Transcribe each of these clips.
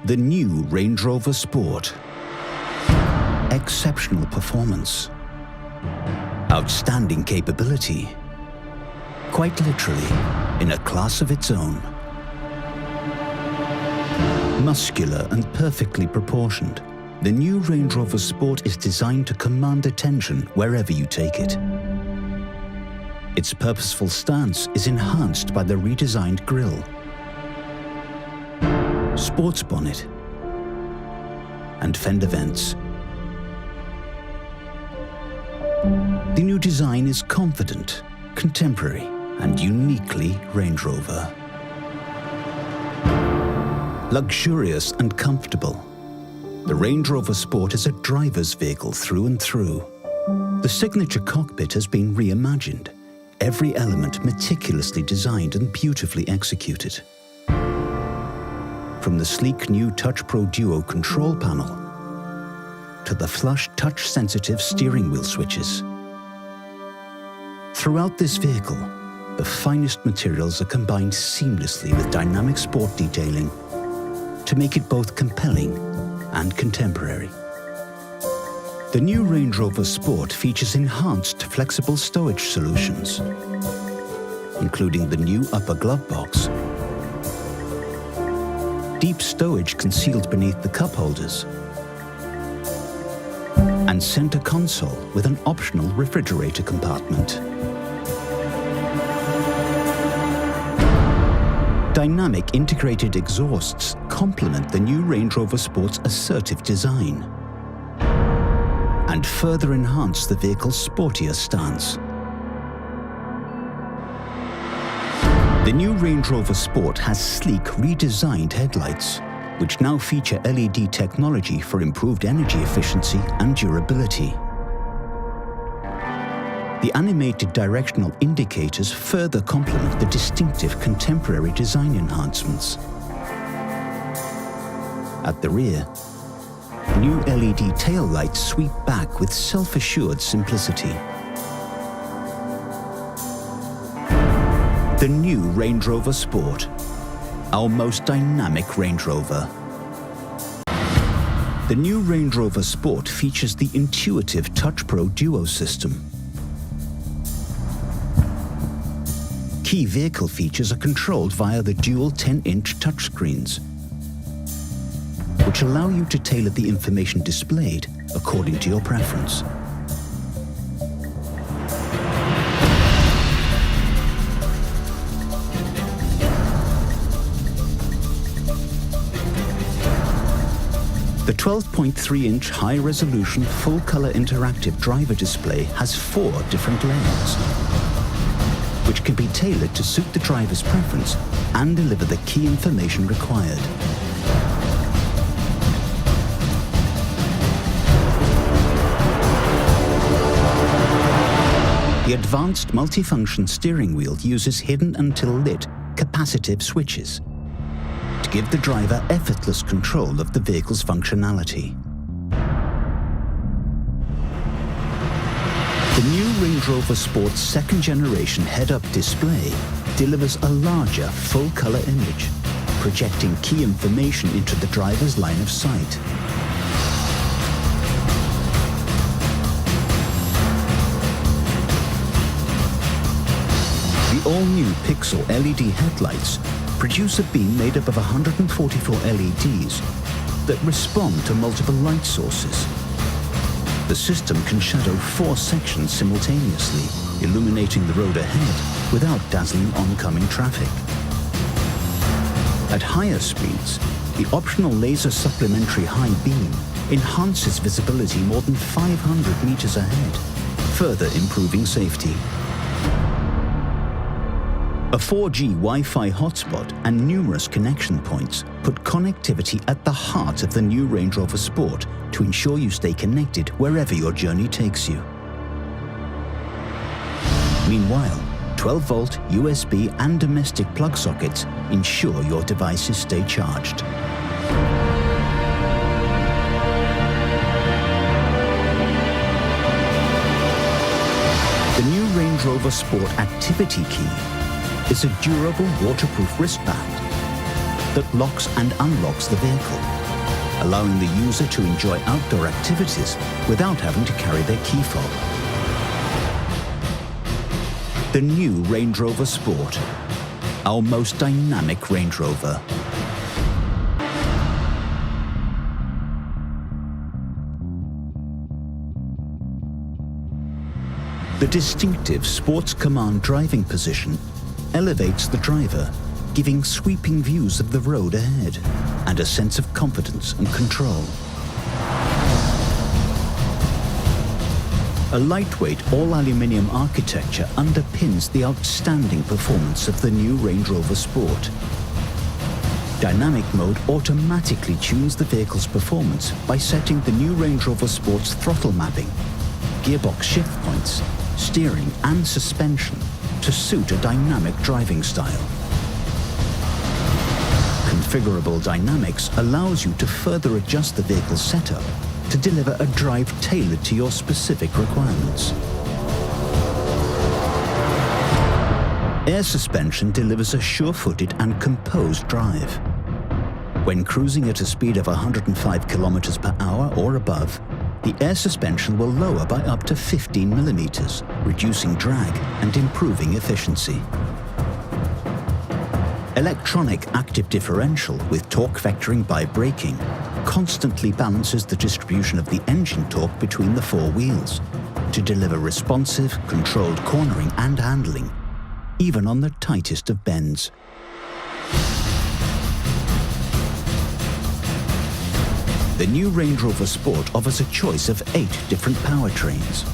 The new Range Rover Sport. Exceptional performance. Outstanding capability. Quite literally, in a class of its own. Muscular and perfectly proportioned, the new Range Rover Sport is designed to command attention wherever you take it. Its purposeful stance is enhanced by the redesigned grille, sports bonnet, and fender vents. The new design is confident, contemporary, and uniquely Range Rover. Luxurious and comfortable, the Range Rover Sport is a driver's vehicle through and through. The signature cockpit has been reimagined, every element meticulously designed and beautifully executed. From the sleek new Touch Pro Duo control panel to the flush touch-sensitive steering wheel switches. Throughout this vehicle, the finest materials are combined seamlessly with dynamic sport detailing to make it both compelling and contemporary. The new Range Rover Sport features enhanced flexible stowage solutions, including the new upper glove box, deep stowage concealed beneath the cup holders, and center console with an optional refrigerator compartment. Dynamic integrated exhausts complement the new Range Rover Sport's assertive design and further enhance the vehicle's sportier stance. The new Range Rover Sport has sleek, redesigned headlights, which now feature LED technology for improved energy efficiency and durability. The animated directional indicators further complement the distinctive contemporary design enhancements. At the rear, new LED tail lights sweep back with self-assured simplicity. The new Range Rover Sport, our most dynamic Range Rover. The new Range Rover Sport features the intuitive Touch Pro Duo system. Key vehicle features are controlled via the dual 10-inch touchscreens, which allow you to tailor the information displayed according to your preference. The 12.3-inch high-resolution, full-color interactive driver display has 4 different layouts, which can be tailored to suit the driver's preference and deliver the key information required. The advanced multifunction steering wheel uses hidden until lit capacitive switches to give the driver effortless control of the vehicle's functionality. The new Range Rover Sport's second-generation head-up display delivers a larger, full-color image, projecting key information into the driver's line of sight. The all-new Pixel LED headlights produce a beam made up of 144 LEDs that respond to multiple light sources. The system can shadow 4 sections simultaneously, illuminating the road ahead without dazzling oncoming traffic. At higher speeds, the optional laser supplementary high beam enhances visibility more than 500 meters ahead, further improving safety. A 4G Wi-Fi hotspot and numerous connection points put connectivity at the heart of the new Range Rover Sport to ensure you stay connected wherever your journey takes you. Meanwhile, 12-volt USB and domestic plug sockets ensure your devices stay charged. The new Range Rover Sport Activity Key is a durable waterproof wristband that locks and unlocks the vehicle, allowing the user to enjoy outdoor activities without having to carry their key fob. The new Range Rover Sport, our most dynamic Range Rover. The distinctive Sports Command driving position elevates the driver, giving sweeping views of the road ahead and a sense of confidence and control. A lightweight all-aluminium architecture underpins the outstanding performance of the new Range Rover Sport. Dynamic mode automatically tunes the vehicle's performance by setting the new Range Rover Sport's throttle mapping, gearbox shift points, steering and suspension to suit a dynamic driving style. Configurable dynamics allows you to further adjust the vehicle's setup to deliver a drive tailored to your specific requirements. Air suspension delivers a sure-footed and composed drive. When cruising at a speed of 105 km per hour or above, the air suspension will lower by up to 15 millimeters, reducing drag and improving efficiency. Electronic active differential with torque vectoring by braking constantly balances the distribution of the engine torque between the four wheels to deliver responsive, controlled cornering and handling, even on the tightest of bends. The new Range Rover Sport offers a choice of 8 different powertrains.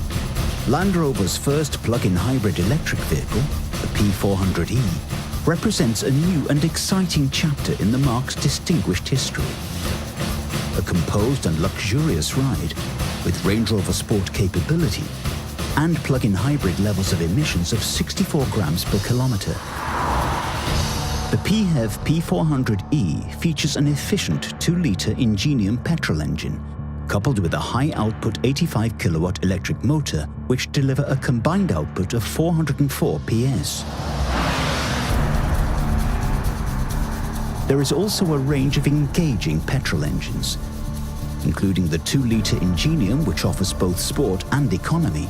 Land Rover's first plug-in hybrid electric vehicle, the P400e, represents a new and exciting chapter in the marque's distinguished history. A composed and luxurious ride with Range Rover Sport capability and plug-in hybrid levels of emissions of 64 grams per kilometre. The PHEV P400e features an efficient 2-litre Ingenium petrol engine, coupled with a high-output 85 kilowatt electric motor, which deliver a combined output of 404 PS. There is also a range of engaging petrol engines, including the 2-litre Ingenium, which offers both sport and economy.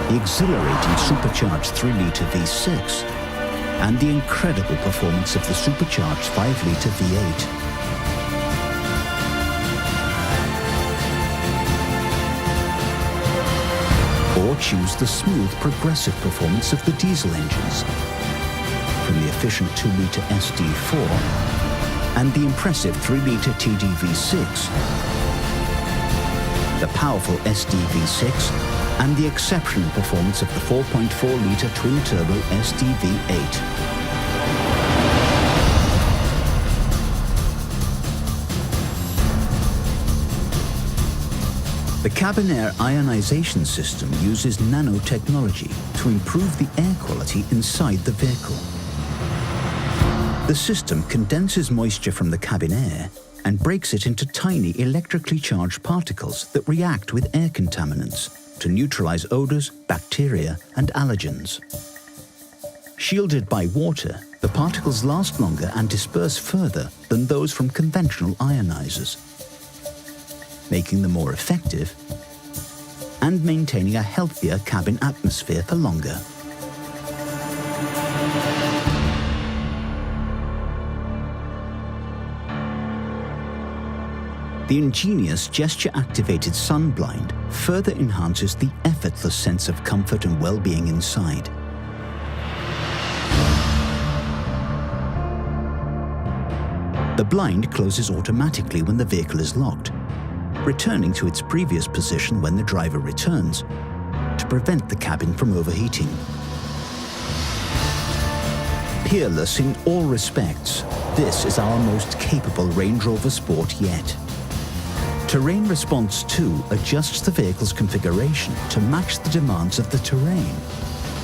The exhilarating supercharged 3-litre V6, and the incredible performance of the supercharged 5-litre V8. Or choose the smooth, progressive performance of the diesel engines, from the efficient 2-litre SD4 and the impressive 3-litre TDV6, the powerful SDV6, and the exceptional performance of the 4.4-litre twin-turbo SDV8. The cabin air ionization system uses nanotechnology to improve the air quality inside the vehicle. The system condenses moisture from the cabin air and breaks it into tiny electrically charged particles that react with air contaminants to neutralize odors, bacteria, and allergens. Shielded by water, the particles last longer and disperse further than those from conventional ionizers, making them more effective and maintaining a healthier cabin atmosphere for longer. The ingenious gesture-activated sun blind further enhances the effortless sense of comfort and well-being inside. The blind closes automatically when the vehicle is locked, returning to its previous position when the driver returns, to prevent the cabin from overheating. Peerless in all respects, this is our most capable Range Rover Sport yet. Terrain Response 2 adjusts the vehicle's configuration to match the demands of the terrain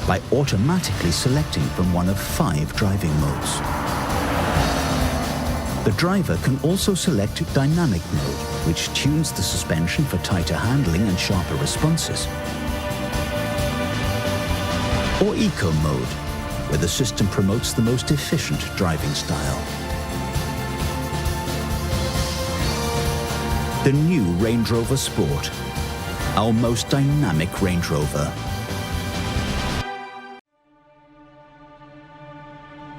by automatically selecting from one of 5 driving modes. The driver can also select Dynamic mode, which tunes the suspension for tighter handling and sharper responses, or Eco mode, where the system promotes the most efficient driving style. The new Range Rover Sport, our most dynamic Range Rover.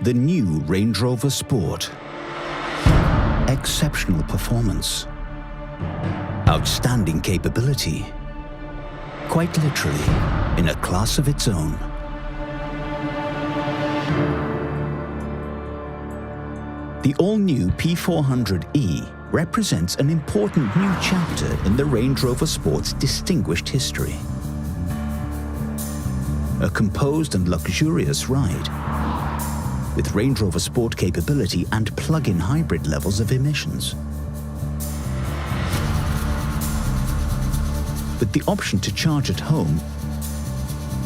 The new Range Rover Sport. Exceptional performance. Outstanding capability. Quite literally, in a class of its own. The all-new P400e represents an important new chapter in the Range Rover Sport's distinguished history. A composed and luxurious ride, with Range Rover Sport capability and plug-in hybrid levels of emissions. With the option to charge at home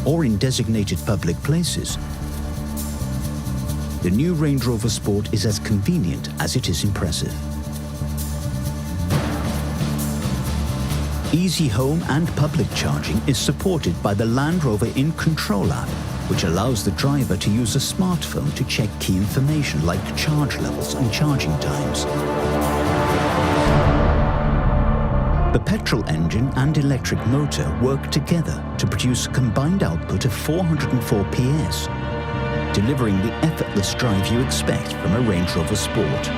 or in designated public places, the new Range Rover Sport is as convenient as it is impressive. Easy home and public charging is supported by the Land Rover In Control app, which allows the driver to use a smartphone to check key information like charge levels and charging times. The petrol engine and electric motor work together to produce a combined output of 404 PS, delivering the effortless drive you expect from a Range Rover Sport.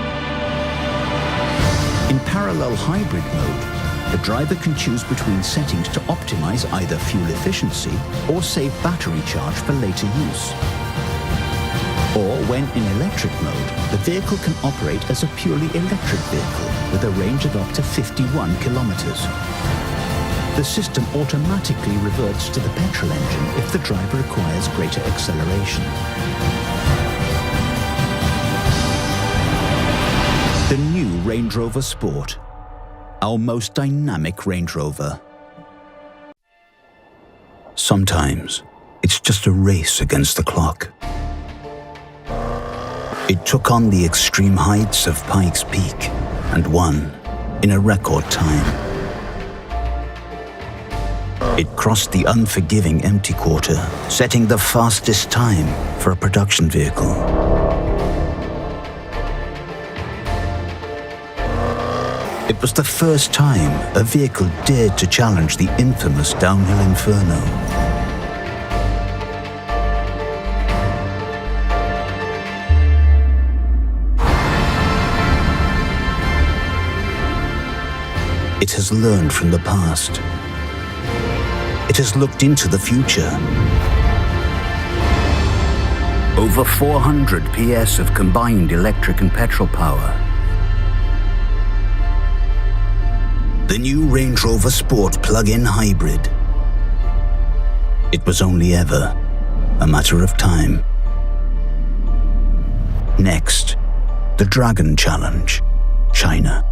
In parallel hybrid mode, the driver can choose between settings to optimize either fuel efficiency or save battery charge for later use. Or when in electric mode, the vehicle can operate as a purely electric vehicle with a range of up to 51 kilometers. The system automatically reverts to the petrol engine if the driver requires greater acceleration. The new Range Rover Sport, our most dynamic Range Rover. Sometimes it's just a race against the clock. It took on the extreme heights of Pikes Peak and won in a record time. It crossed the unforgiving empty quarter, setting the fastest time for a production vehicle. It was the first time a vehicle dared to challenge the infamous downhill inferno. It has learned from the past. It has looked into the future. Over 400 PS of combined electric and petrol power. The new Range Rover Sport plug-in hybrid. It was only ever a matter of time. Next, the Dragon Challenge, China.